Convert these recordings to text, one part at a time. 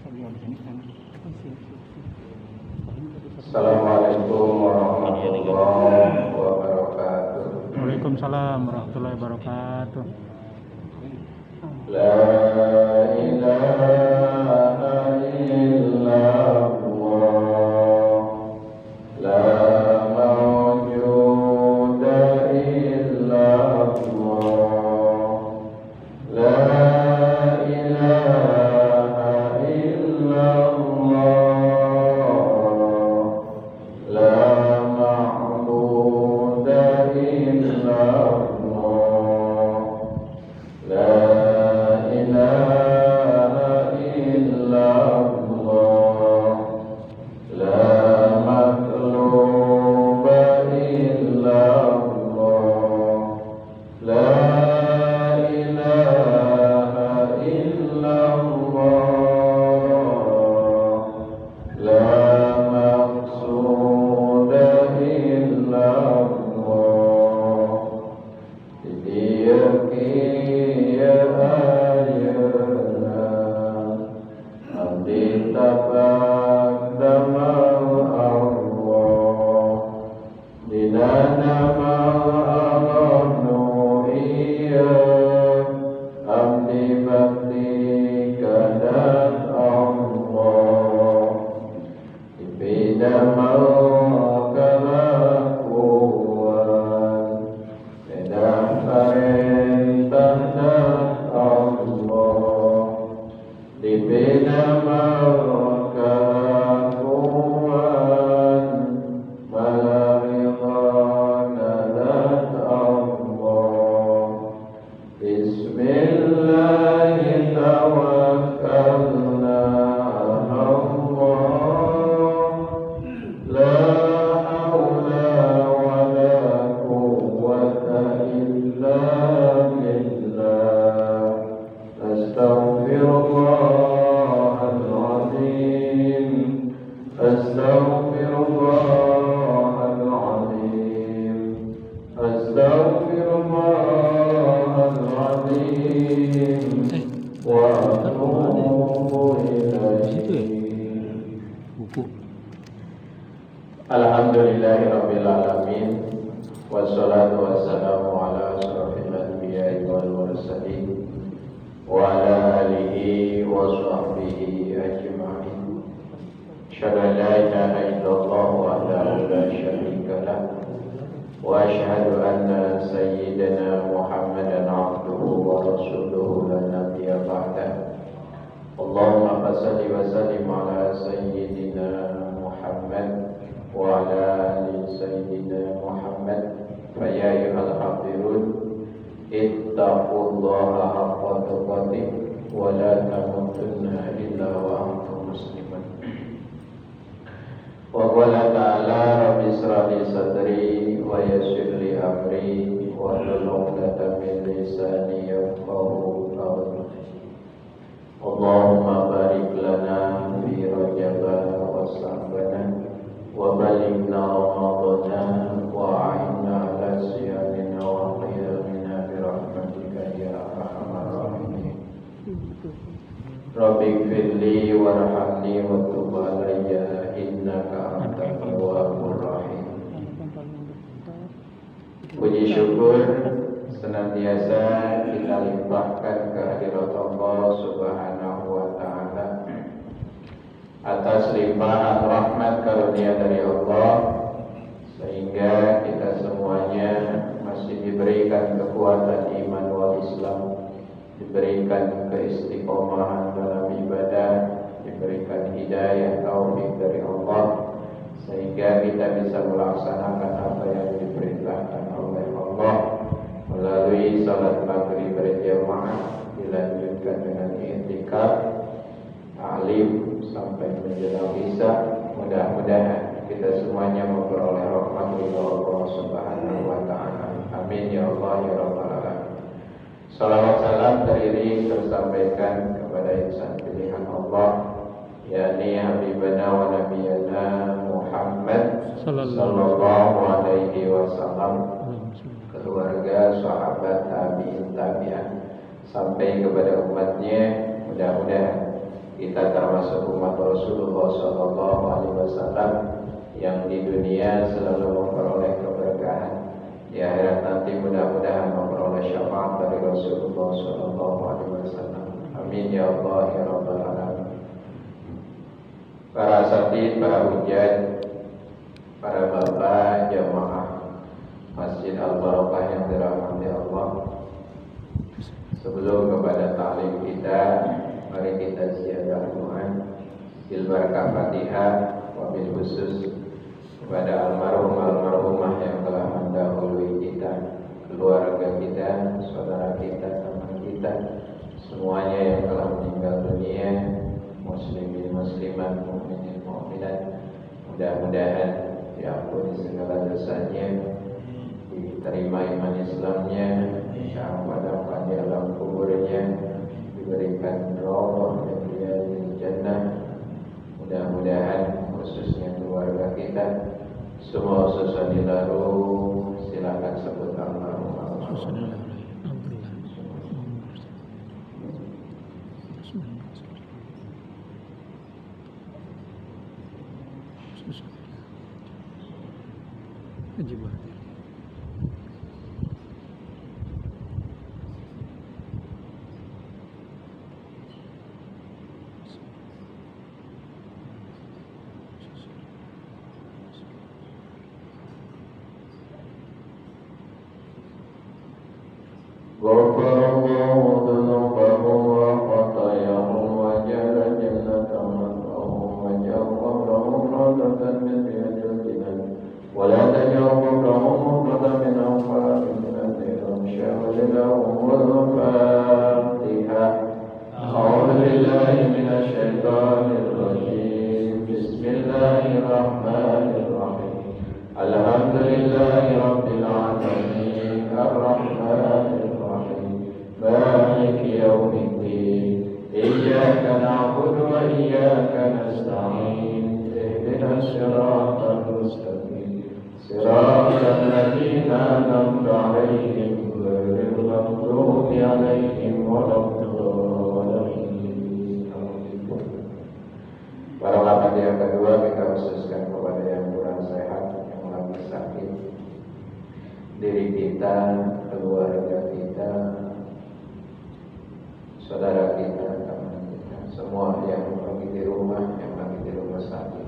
Assalamualaikum warahmatullahi wabarakatuh. Waalaikumsalam warahmatullahi wabarakatuh. La ilaha illallah, la mawjuda illallah, la ilaha illallah, la ma'buda illallah, la ilaha illallah, la matluba illallah, la ilaha illallah, la maqsuda illallah. Diyaki ya ayyana abdi taqaddamal Allah dinana ma'alanu iya abdi bakti kadat Allah ibidamal kalakuan bedah perintah dan Allah dibidamal kalakuan malarihana dan Allah Bismillahirrahmanirrahim La haula wa la quwwata illa billah Astaghfirullahaladzim Astaghfirullahaladzim Astaghfirullahaladzim Wa atubu ilaihi Buku. Alhamdulillahirabbil alamin wassalatu wassalamu ala asyrafil anbiya'i wal mursalin wa ala alihi wa sahbihi ajma'in. Asyhadu an la ilaha illallah wahdahu la syarika lah wa asyhadu anna sayyidana Muhammadan abduhu wa rasuluhu la nabiyya ba'dah. Allahumma salli wa sallim ala sayyidina Muhammad wa ala ali sayyidina Muhammad. Fa ya ayyuhal hafirun ittaqullaha haqqa tuqatih wa la tamutunna illa wa antum muslimun. Wa qala ta'ala rabbi ishrah li sadri wa yassir li amri wa hlul 'uqdatam min lisani yafqahu qawli. Allahumma barik lana fi Rajab wa Sya'ban wa balighna Ramadana wa a'inna ala siyamina wa qiyamina bi rahmatika ya arhamar rahimin. Rabbi ighfirli warhamni wa tub alayya innaka antat tawwabur rahim. Puji syukur senantiasa kita limpahkan kehadirat Allah Subhanahu wa ta'ala atas limpahan rahmat karunia dari Allah sehingga kita semuanya masih diberikan kekuatan iman wal Islam, diberikan keistiqomahan dalam ibadah, diberikan hidayah taufik dari Allah sehingga kita bisa melaksanakan apa yang diperintahkan oleh Allah melalui salat maghrib berjamaah dilanjutkan dengan i'tikaf ta'lim sampai menjelang isya. Mudah-mudahan kita semuanya memperoleh rahmat ridha Allah Subhanahu wa ta'ala. Amin ya Allah ya rabbal alamin. Salawat salam teriri tersampaikan kepada insan pilihan Allah yakni habibana wa nabiyana Muhammad sallallahu alaihi wasallam, keluarga, sahabat, tabi'in, tabi'an sampai kepada umatnya. Mudah-mudahan kita termasuk umat Rasulullah SAW yang di dunia selalu memperoleh keberkahan, di akhirat nanti mudah-mudahan memperoleh syafaat dari Rasulullah SAW. Amin ya Allah ya Rabbal Alamin. Para asatidz, para hujjah, para bapak jamaah Masjid Al-Barakah yang dirahmati Allah, sebelum kepada ta'lim kita, mari kita ziarah doa bil barakah Fatihah, wabil khusus kepada almarhumah yang telah mendahului kita, keluarga kita, saudara kita, teman kita, semuanya yang telah meninggal dunia, muslimin muslimat, mukminin mukminat, mudah-mudahan diampuni segala dosanya, diterima iman Islamnya, syafaat di alam kuburnya, diberikan ridha dan riyadul jannah. Mudah-mudahan khususnya keluarga kita semua sesuai dilaru, silakan sebut almarhum. غفر الله ذنوبهم وخطاياهم وجعل جنة مثواهم وجعل قبرهم روضة من رياض الجنان ولا تجعل قبرهم موضة من أنفاق الجنة شاهد لهم الفاتحة. أعوذ بالله من الشيطان الرجيم. بسم الله الرحمن الرحيم. الحمد لله رب العالمين الرحمن مالك يوم الدين إياك نعبد وإياك نستعين اهدنا الصراط المستقيم صراط الذين أنعمت عليهم غير المغضوب عليهم ولا الضالين. Barangkali yang kedua kita khususkan kepada yang kurang sehat, yang lagi sakit, diri kita, keluarga kita, saudara kita, teman kita, semua yang lagi di rumah, yang lagi di rumah sakit.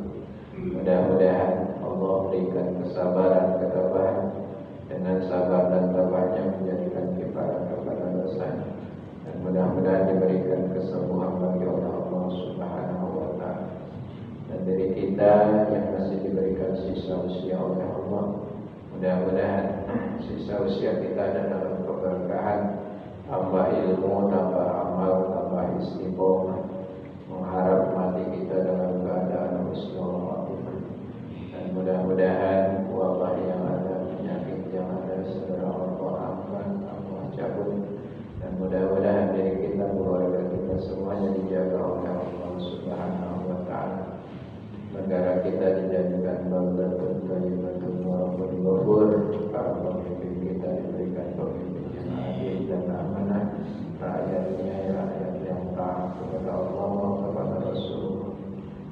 Mudah-mudahan Allah berikan kesabaran, ketabahan, dengan sabar dan tabahnya menjadikan kifarat kepada dosanya, dan mudah-mudahan diberikan kesembuhan bagi Allah Subhanahu wa Ta'ala. Dan dari kita yang masih diberikan sisa usia oleh Allah, mudah-mudahan sisa usia kita ada dalam keberkahan, tambah ilmu, tambah amal, tambah istiqomah, mengharap mati kita dalam keadaan husnul khatimah. Dan mudah-mudahan wabah yang ada, penyakit yang ada, segera Allah angkat, Allah cabut. Dan mudah-mudahan diri kita, keluarga kita semuanya dijaga oleh Allah Subhanahu wa Ta'ala. Negara kita dijadikan baldatun thayyibatun wa rabbun ghafur. Para pemimpin kita diberikan pemimpin yang adil dan amanah, rakyatnya rakyat yang taat kepada Allah kepada Rasul.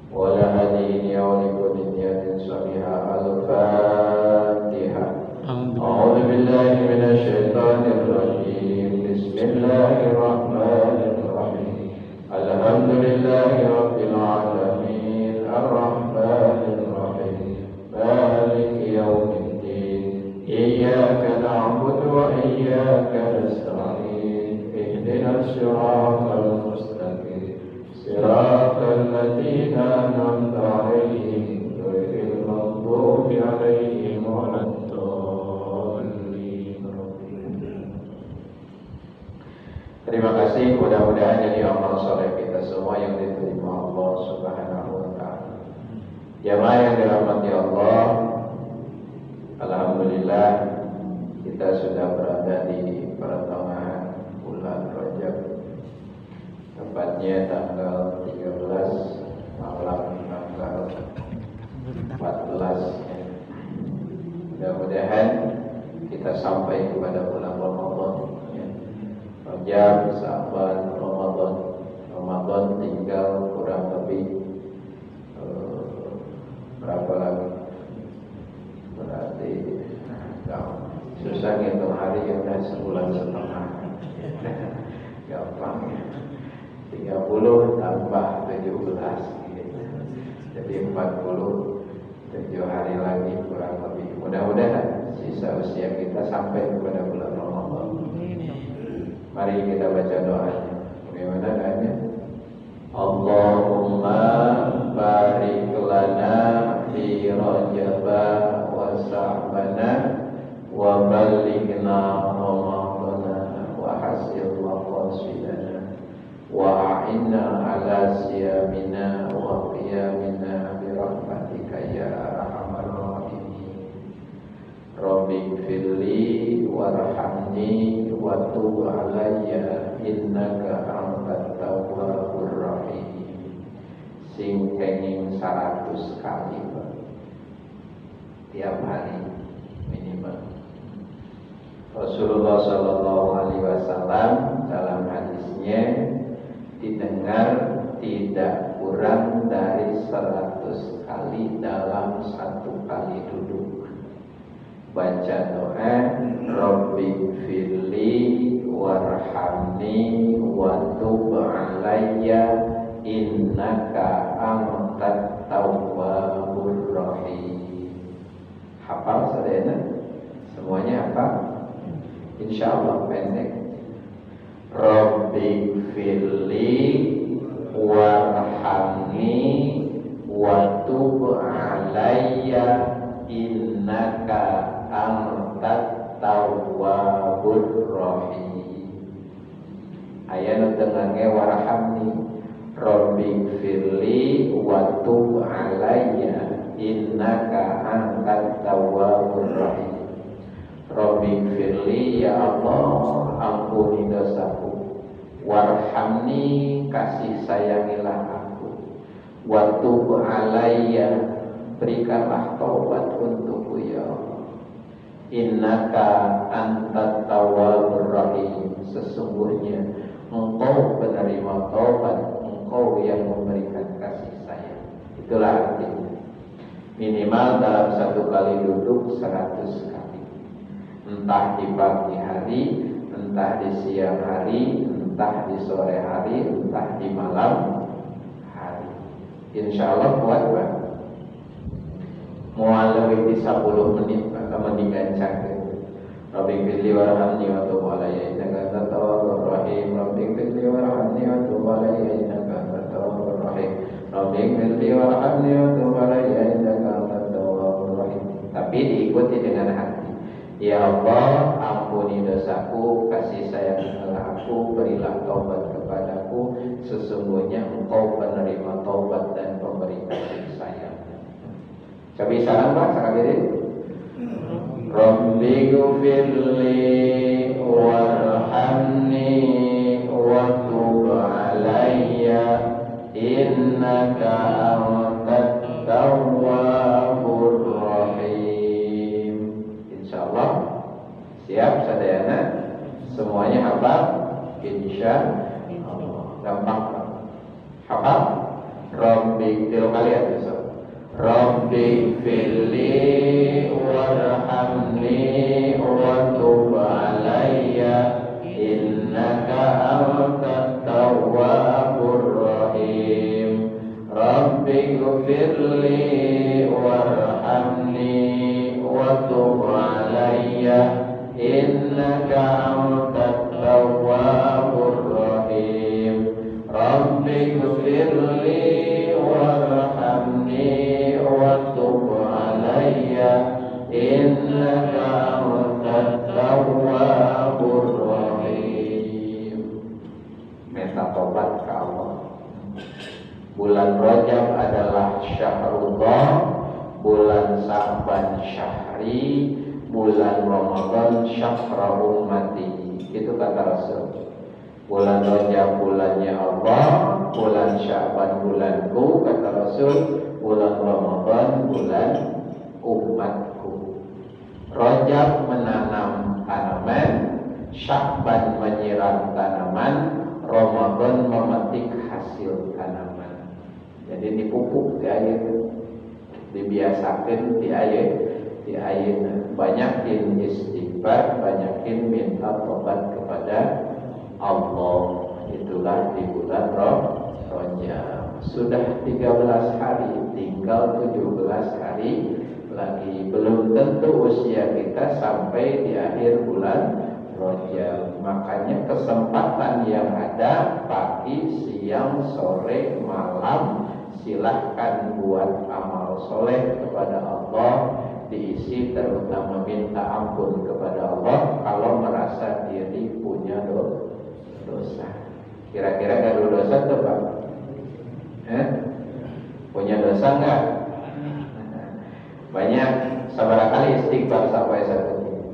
Wala hadiin yaulikum niyatin salihah. Al-Fatihah. A'udzu billahi minasy syaithanir rajim. Bismillahirrahmanirrahim. Alhamdulillahi rabbil alamin. Ar-Rahmanir Rahim. Maliki yaumiddin. Iyyaka na'budu wa iyyaka nasta'in. Ihdinas siratal mustaqim. Siratal ladzina an'amta 'alaihim ghairil maghdubi 'alaihim waladdallin. Terima kasih, mudah-mudahan jadi amal soleh kita semua yang diterima Allah Subhanahu wa Ta'ala. Jamaah yang dirahmati Allah, alhamdulillah kita sudah berada di pertengahan bulan Rajab, tepatnya tanggal 13 malam tanggal 14. Mudah-mudahan kita sampai kepada bulan Ramadan. Rajab, Sa'ban, Ramadan Ramadan tinggal kurang lebih berapa lagi? Berarti susah ngitung hari ya, udah sebulan setengah. Gampang ya. 30 tambah 17 gitu. Jadi 47 hari lagi kurang lebih. Mudah-mudahan sisa usia kita sampai kepada bulan Ramadan. Mari kita baca doanya. Bagaimana doanya? Allahumma barik lana fi Rajab wa Sa'bana wa ballighna Ramadana wa hasil maqasidana wa a'inna ala siyamina wa qiyamina bi rahmatika ya arhamar rahimin. Rabbi firli warhamni wa tub alayya innaka antat tawwabur rahim. Sing kenging 100 kali tiap hari minimal. Rasulullah sallallahu alaihi wasallam dalam hadisnya didengar tidak kurang dari 100 kali dalam satu kali duduk baca doa Rabbi firli warhamni wa tub alayya innaka antat tawwabur rahim. Hafal sadayana? Semuanya hafal? Insyaallah pendek. Rabbi firli warhamni wa tub alayya innaka antat tawwabur rahim. Aya nu tengahnya warhamni Rabbi firli wa tub alayya innaka antat tawwabur rahim. Rabbi firli ya Allah ampuni dosaku, warhamni kasih sayangilah aku, wa tub alayya berikanlah taubat untukku ya Allah. Innaka antat tawwabur rahim, sesungguhnya Engkau penerima taubat, Engkau yang memberikan kasih sayang. Itulah artinya. Minimal dalam satu kali duduk 100 kali. Entah di pagi hari, entah di siang hari, entah di sore hari, entah di malam hari. Insyaallah kuat Pak. Mual lebih di 10 menit maka mendigancangkan. Rabbi firli warhamni wa tub alayya innaka antat tawwabur rahim. Rabbi firli warhamni wa tub alayya innaka antat tawwabur rahim. Rabbi firli warhamni wa tub alayya innaka antat tawwabur rahim. Tapi diikuti dengan hati. Ya Allah, ampuni dosaku, kasih sayanglah aku, berilah taubat kepadaku, sesungguhnya Engkau penerima taubat dan pemberi kasih sayang. Coba salam Pak sekali. Rabbi ghfirli warhamni wa tub alayya innaka antat tawwabur rahim. Insyaallah siap sadayana semuanya hafal insyaallah. Gampang hafal. Rabbi 3 kali ya besok. Rabbi firli warhamni wa tub alayya innaka antat tawwabur rahim. Rabbi ghfirli warhamni wa tub alayya innaka antat tawwabur rahim. Rabbi ghfirli warhamni wa tub alayya innaka antat tawwabur rahim. Minta tobat ke Allah. Bulan Rajab adalah syahrullah, bulan Sa'ban syahri, bulan Ramadan syahra ummati. Itu kata Rasul. Bulan Rajab bulannya Allah, bulan Sya'ban bulanku, kata Rasul. Bulan Ramadan bulan umatku. Rajab menanam tanaman, Sya'ban menyiram tanaman, Ramadan memetik hasil di ayat dibiasakan di ayat banyakin istighfar, banyakin minta tobat kepada Allah. Itulah di bulan Rajab. Sudah 13 hari, tinggal 17 hari lagi. Belum tentu usia kita sampai di akhir bulan Rajab. Makanya kesempatan yang ada pagi, siang, sore, malam, silahkan buat amal soleh kepada Allah, diisi terutama minta ampun kepada Allah kalau merasa diri punya dosa. Kira-kira ada dosa tuh Pak? Punya dosa enggak? Banyak. Sabar kali istighfar sampai satu ini.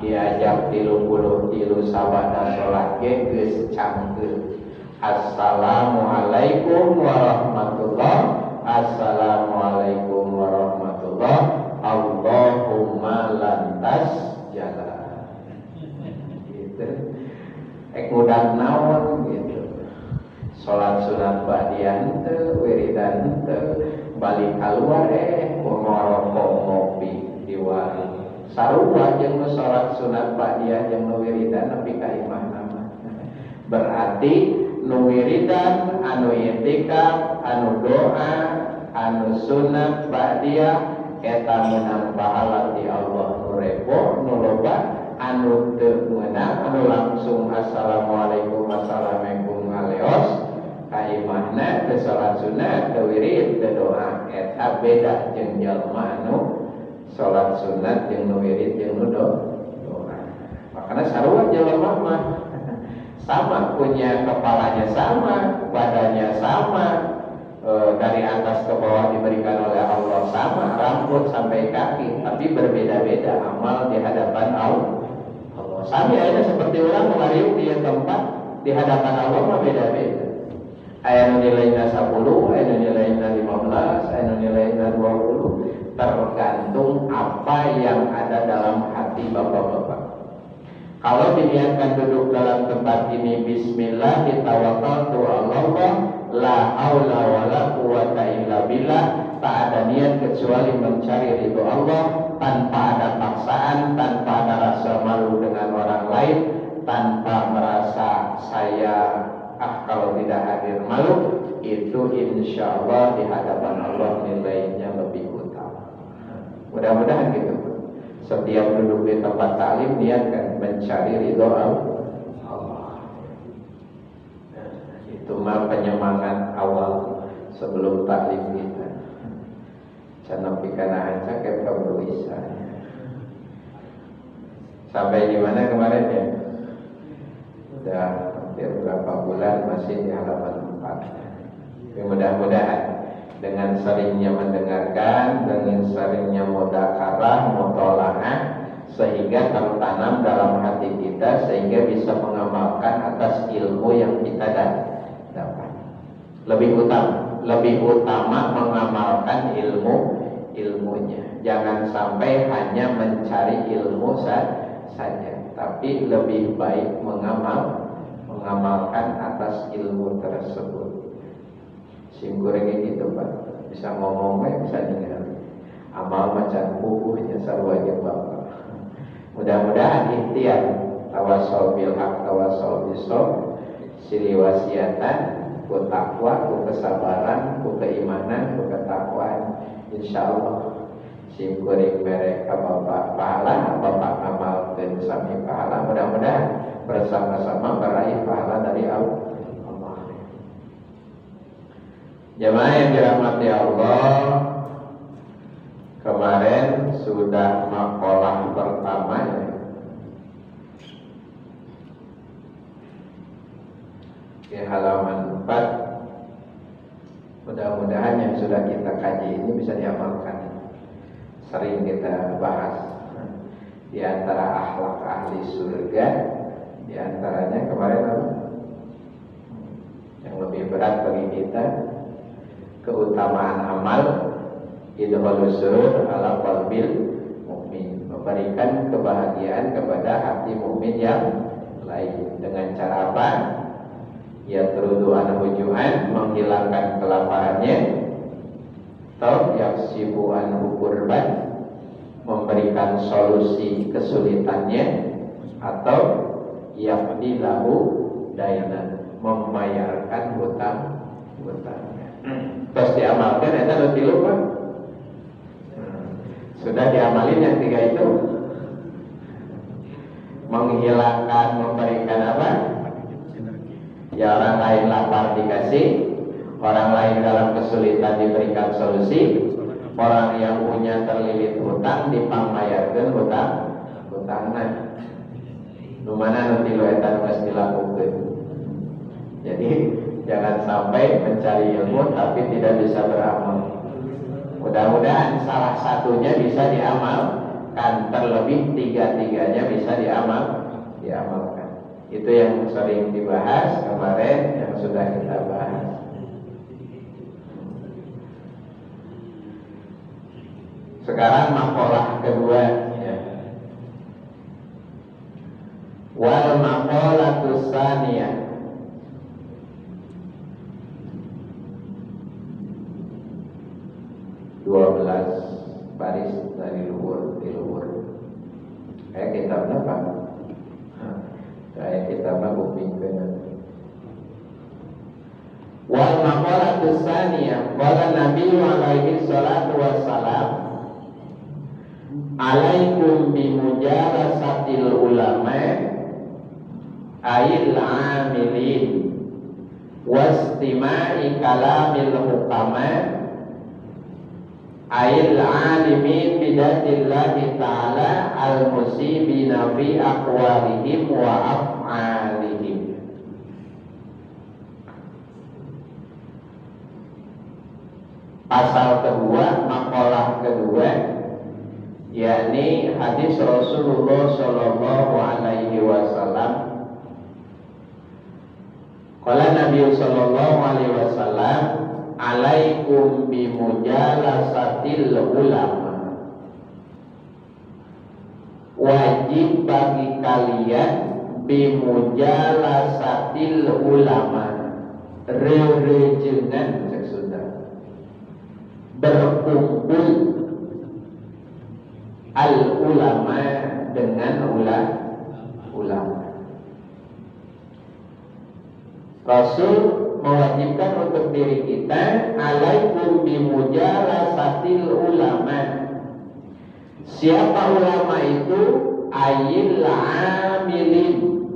Diajak 30 sabada sholat geus cangkeun. Assalamualaikum warahmatullahi. Assalamualaikum warahmatullahi. Allahumma lantas jalan. Gitu. Ngudak naon gitu. Sholat sunat ba'diyah henteu, wiridan henteu, balik keluar ngerokok ngopi di warung. Sarua jeung nu sholat sunat ba'diyah jeung nu wiridan nepi ka imah nama. Berarti nu wiridan, anu i'tikaf, anu doa, anu sunat ba'diyah eta meunang pahala di Allah nu rebo, nu loba. Anu teu meunang, anu langsung assalamualaikum assalamualaikum ngaleos ka imahna teu salat sunat, teu wirid, teu doa. Eta beda jeung jalma anu salat sunat jeung nu wirid jeung nu doa. Makana sarua jalma mah sama, punya kepalanya sama, badannya sama, dari atas ke bawah diberikan oleh Allah sama, rambut sampai kaki, tapi berbeda-beda amal di hadapan Allah. Sami aja seperti orang mengariuk di tempat di hadapan Allah mah beda-beda. Aya nu nilainya 10, aya nu nilainya 15, aya nu nilainya 20, tergantung apa yang ada dalam hati bapak-bapak. Kalau diniatkan duduk dalam tempat ini bismillah, ditawakkaltu Allah, la haula wala quwata illa billah, tak ada niat kecuali mencari ridho Allah, tanpa ada paksaan, tanpa ada rasa malu dengan orang lain, tanpa merasa saya kalau tidak hadir malu, itu insya Allah di hadapan Allah nilainya lebih utama. Mudah-mudahan gitu. Setiap duduk di tempat ta'lim niatkan mencari ridho Allah. Itu mah penyemangat awal sebelum ta'lim kita. Canam pikana aja kayak bisa. Sampai di mana kemarin ya? Udah hampir berapa bulan masih di halaman 4. Mudah-mudahan dengan seringnya mendengarkan, dengan seringnya mudzakarah, mutola'ah, sehingga tertanam dalam hati kita, sehingga bisa mengamalkan atas ilmu yang kita dapat. Lebih utama mengamalkan ilmunya. Jangan sampai hanya mencari ilmu saja, tapi lebih baik mengamalkan atas ilmu tersebut. Singkureng gitu Pak, bisa ngomongnya, bisa dengar. Amal macam bukunya sarua jeung Bapak. Mudah-mudahan ikhtiar tawassul bil haq, tawassul bis sabr, siri wasiatan, ku takwa, ku kesabaran, ku keimanan, ku ketakwaan. Insyaallah singkureng mereka Bapak pahala, Bapak amal dan sami pahala. Mudah-mudahan bersama-sama meraih pahala dari Allah. Jemaah yang dirahmati Allah, kemarin sudah makalah pertama ya. Di halaman 4. Mudah-mudahan yang sudah kita kaji ini bisa diamalkan. Sering kita bahas di antara akhlak ahli surga, di antaranya kemarin apa? Yang lebih berat bagi kita, keutamaan amal idholus surur ala qalbil mukmin, memberikan kebahagiaan kepada hati mukmin yang lain. Dengan cara apa? yatrudu anhu ju'an, menghilangkan kelaparannya, atau yaksibu anhu kurban, memberikan solusi kesulitannya, atau yaqdilahu dainan, membayarkan hutangnya. Terus diamalkan eta nu tilu Pak. Sudah diamalin yang tiga itu. Menghilangkan, memberikan apa? Ya, orang lain lapar dikasih, orang lain dalam kesulitan diberikan solusi, orang yang punya terlilit hutang dipangmayarkeun hutangna. Nu mana nu tilu eta geus dilakukeun. Jadi jangan sampai mencari ilmu tapi tidak bisa beramal. Mudah-mudahan salah satunya bisa diamalkan, terlebih tiga-tiganya bisa diamalkan. Itu yang sering dibahas kemarin, yang sudah kita bahas. Sekarang maqalah kedua ya. Wal maqalatus tsaniyah. Dua belas baris dari luhur di luhur. Kayak kitabnya Pak. Kayak kitabnya buktikan. Wal maqalatus tsaniyah, qala Nabi alaihi salatu wassalam, alaikum bimujalasatil ulama ayil amilin wastima'i kalamil hukama ayil alimin bidatillahi ta'ala al-musibina fi aqwalihim wa af'alihim. Pasal kedua, maqalah kedua, yakni hadis Rasulullah sallallahu alaihi wasallam. Qala Nabi sallallahu alaihi wasallam, alaikum bimujalasatil ulama. Wajib bagi kalian bimujalasatil ulama, rerejengan cek Sunda, berkumpul al ulama dengan ulama. Rasul mewajibkan untuk diri kita, alaikum bimujalasatil ulama. Siapa ulama itu? Ayil amilin,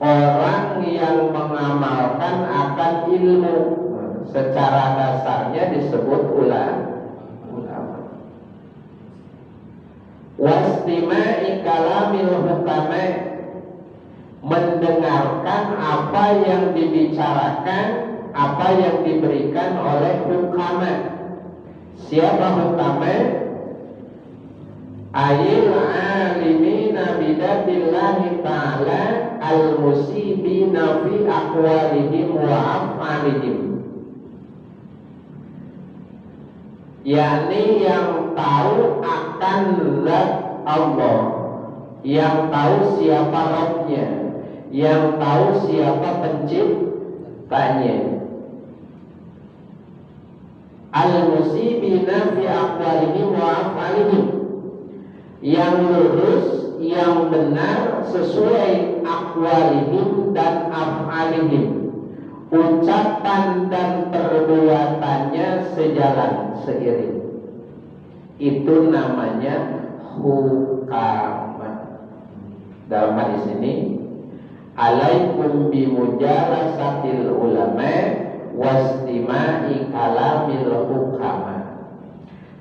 orang yang mengamalkan akan ilmu. Secara dasarnya disebut ulama. Wastima'i kalamil hukama, mendengarkan apa yang dibicarakan, apa yang diberikan oleh hukama. Siapa hukama? Ayil alimina bidatillahi ta'ala al-musibina fi aqwalihim wa af'alihim, yakni yang tahu akan zat Allah, yang tahu siapa Rabbnya, yang tahu siapa penciptanya. Al-musibina fi aqwalihim wa af'alihim, yang lurus, yang benar sesuai aqwalihim dan af'alihim, ucapan dan perbuatannya sejalan seiring. Itu namanya hukama. Dalam hadis ini, alaikum bimujalasatil ulama wastima'i kalamil hukama.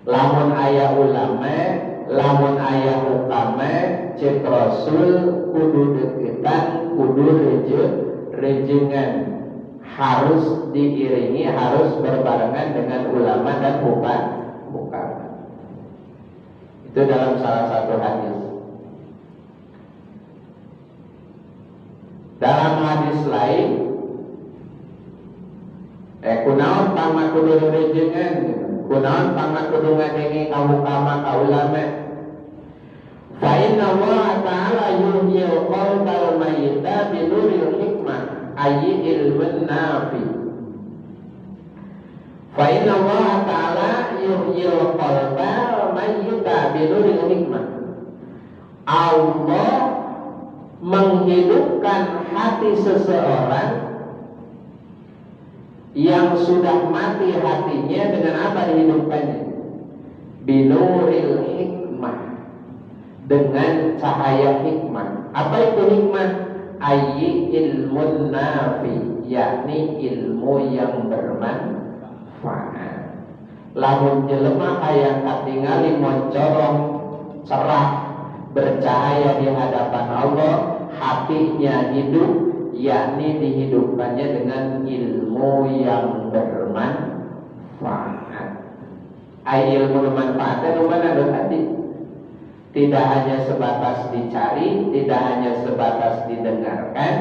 Lamun aya ulama, lamun aya hukama, cek Rasul kudu deketan, kudu rejengan, harus diiringi, harus berbarengan dengan ulama dan hukama. Itu dalam salah satu hadis. Dalam hadis lain, kunaon pama kudu rejengan, kunaon pama kudu ngadengi ka hukama, ka ulama. Fa inna Allah ta'ala yuhyil qalbal mayyita binuril hikmah. ayyi ilmun nafi. Fa inna Allah ta'ala yuhyil qalba mayyita binuril hikmah. Allah menghidupkan hati seseorang yang sudah mati hatinya dengan apa dihidupkannya? Binuril hikmah, dengan cahaya hikmah. Apa itu hikmah? Ayyi ilmun nafi, yakni ilmu yang bermanfaat. Lamun jelema aya katingali moncorong cerah bercahaya di hadapan Allah, hatinya hidup, yakni dihidupkannya dengan ilmu yang bermanfaat. Ilmu bermanfaatnya lumana tadi. Tidak hanya sebatas dicari, tidak hanya sebatas didengarkan,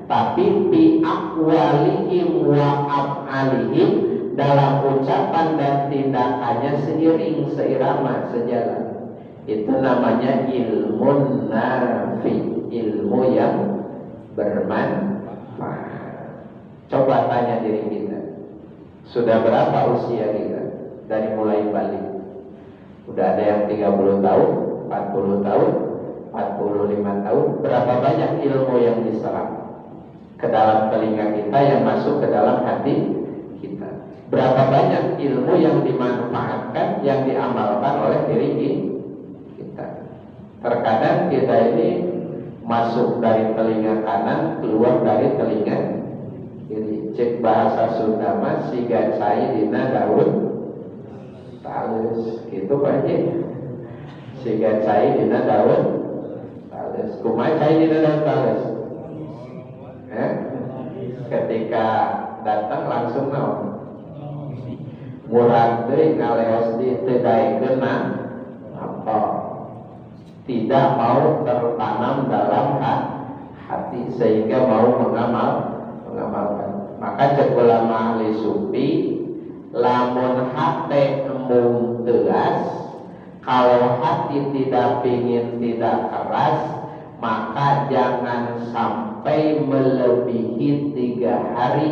tapi bi aqwalihim wa af'alihim, dalam ucapan dan tindakannya seiring, seirama, sejalan. Itu namanya ilmu nafi, ilmu yang bermanfaat. Coba tanya diri kita, sudah berapa usia kita dari mulai balik? Udah ada yang 30 tahun, 40 tahun, 45 tahun. Berapa banyak ilmu yang diserap ke dalam telinga kita, yang masuk ke dalam hati kita? Berapa banyak ilmu yang dimanfaatkan, yang diamalkan oleh diri kita? Terkadang kita ini masuk dari telinga kanan, keluar dari telinga kiri. Cek bahasa Sunda mas, siga cai dina daun talus, gitu Pak Haji. Siga cai dina daun talus. Kumaha cai dina daun talus? Ketika datang langsung naon? Murad deui ngaleos di teu daekeun apa? Tidak mau tertanam dalam hati sehingga mau mengamalkan. Maka cek ulama ahli sufi, lamun hate embung tegas, kalau hati tidak pingin, tidak keras, maka jangan sampai melebihi 3 hari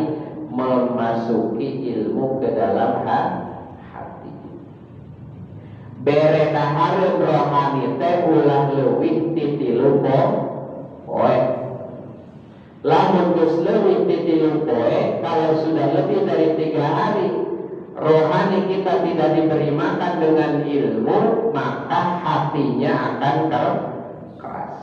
memasuki ilmu ke dalam hati. Bere dahareun rohani teh ulah leuwih ti 3 poe. Lamun geus leuwih ti 3 poe, kalau sudah lebih dari 3 hari rohani kita tidak diberi makan dengan ilmu, maka hatinya akan keras.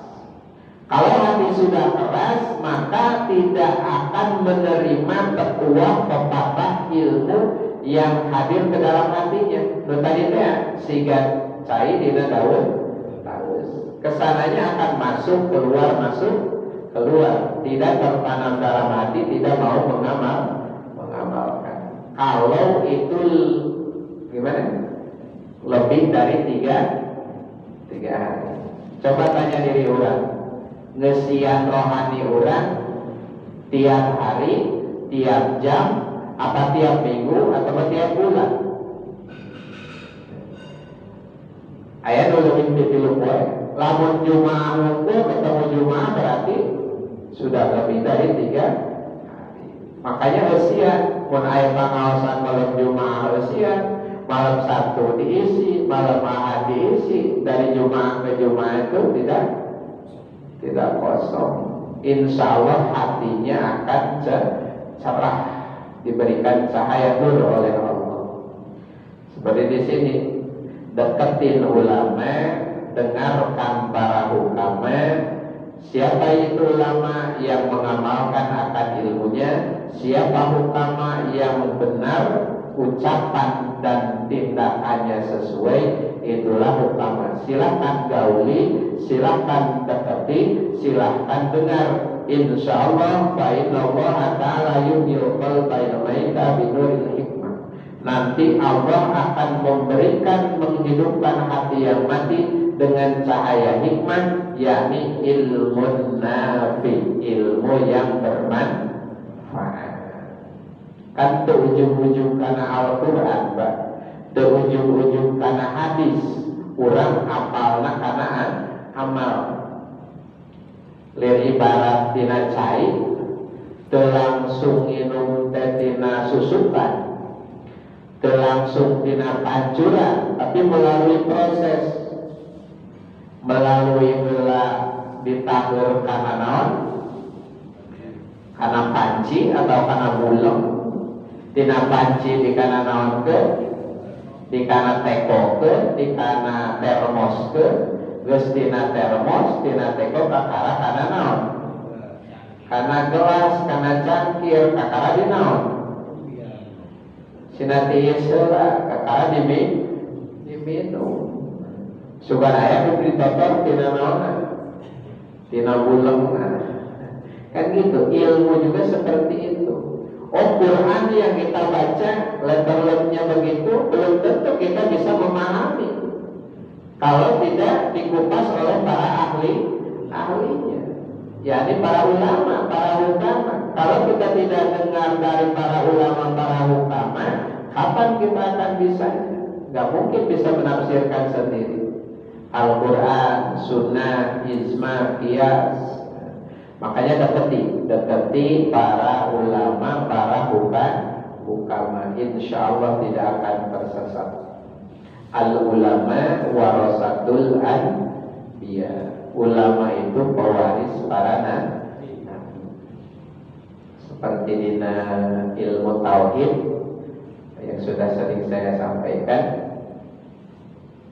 Kalau hati sudah keras, maka tidak akan menerima petuah pepatah ilmu yang hadir ke dalam hatinya. Tadinya siga cai dina daun talus. Kesananya akan masuk, keluar, masuk, keluar. Tidak tertanam dalam hati, tidak mau mengamalkan. Kalau itu gimana? Lebih dari 3 hari. Coba tanya diri orang, ngesian rohani orang tiap hari, tiap jam, apa tiap minggu, atau tiap bulan? Ayat dulu inti poe. Lamun Jumaah ngumpul ketemu Jumaah berarti sudah lebih dari 3 hari. Makanya usian, mun aya pangaosan malam Jumaah usian, malam Sabtu diisi, malam Ahad diisi, dari Jumaah ke Jumaah itu tidak kosong. Insya Allah hatinya akan cerah, diberikan cahaya nur oleh Allah. Seperti di sini, deketin ulama, dengarkan para ulama. Siapa itu ulama yang mengamalkan akan ilmunya? Siapa ulama yang benar ucapan dan tindakannya sesuai? Itulah ulama. Silakan gauli, silakan dekati, silakan dengar. Insya Allah fa inna Allah ta'ala yuhyil qalba mayyita binuril hikmah. Nanti Allah akan memberikan, menghidupkan hati yang mati dengan cahaya hikmah, yakni ilmu nafi, ilmu yang bermanfaat. Kan ujung-ujung karena Al-Quran, Pak. Ujung-ujung karena hadis. Urang apalna karena amal. Lir ibarat tina cai, teu langsung nginum teh tina susupan, teu langsung tina pancuran, tapi melalui proses, melalui heula ditaheur kana naon, kana panci atau kana bulog, tina panci di kana naon ke, di kana teko ke, di kana termos ke, geus tina termos, tina teko kakara kana naon, kana gelas, kana cangkir, kakara di naon, sina tiis heula kakara diminum. Sugan aya diberi totor tina naon, tina buleng. Kan gitu, ilmu juga seperti itu. Oh, Quran yang kita baca letter-letternya begitu, belum tentu kita bisa memahami kalau tidak dikupas oleh para ahlinya, yakni para ulama. Kalau kita tidak dengar dari para ulama, para hukama, kapan kita akan bisa? Gak mungkin bisa menafsirkan sendiri Al-Quran, Sunnah, Ijma, Qiyas. Makanya deketi para ulama, para hukama, insya Allah tidak akan tersesat. Al-ulama warasatul anbiya. Ulama itu pewaris para nabi. Seperti dina ilmu tauhid yang sudah sering saya sampaikan,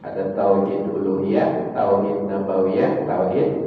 ada tauhid uluhiyah, tauhid nabawiyah, tauhid